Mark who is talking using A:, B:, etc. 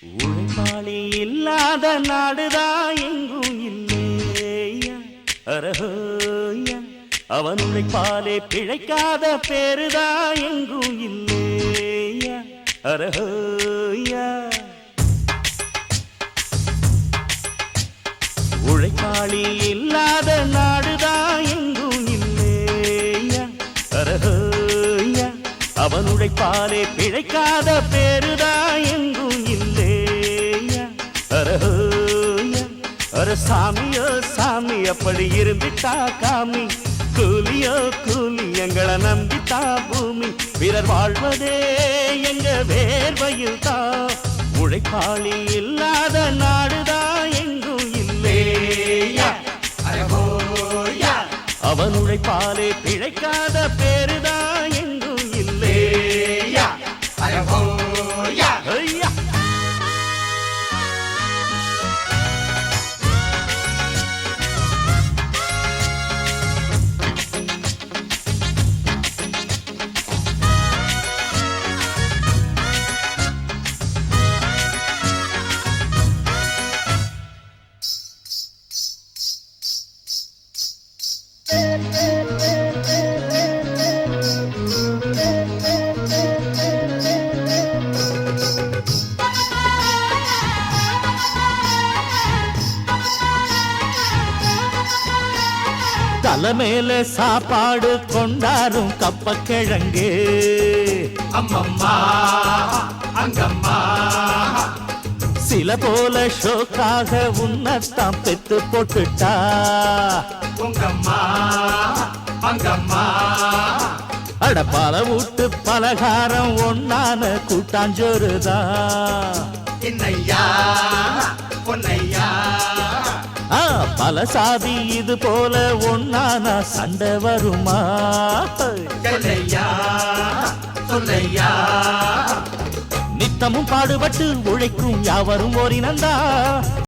A: உழைப்பாளி இல்லாத நாடுதான் எங்கும் இல்லையா அரஹோயா அவன் உழைப்பாலே பிழைக்காத பேருதான் எங்கும் இல்லையா அரஹோயா உழைப்பாளி இல்லாத நாடுதான் எங்கும் இல்லையா அரஹோயா அவன் உழைப்பாலே பிழைக்காத பேருதான் எங்கும் இல்லையா அரஹோயா அர சாமியோ சாமி அப்படி இருந்துட்டா காமி கூலியோ கூலி எங்களை நம்பித்தா பூமி பிறர் வாழ்வதே எங்க வேர்வையில் தான் உழைப்பாளி இல்லாத நாடுதான் எங்கும் இல்லையா அரஹோயா அவன் உழைப்பாலே பிழைக்காத பேருதான் எங்கும் இல்லையா அரஹோயா ஐயா தலைமையில சாப்பாடு கொண்டாரும் கப்பக்கிழங்கு
B: அம்மம்மா அங்கம்மா
A: சில போல ஷோக்காக உன்னத்தான் பெத்து போட்டுட்டா
B: உங்கம்மா அங்கம்மா
A: அடப்பால வீட்டு பலகாரம் ஒன்னான கூட்டாஞ்சோறுதான்
B: இன்னையா பொன்னையா
A: பல சாதி இது போல ஒன்னான சண்டை வருமா
B: சொல்லையா சொல்லையா
A: நித்தமும் பாடுபட்டு உழைக்கும் யாவரும் ஓரினந்தா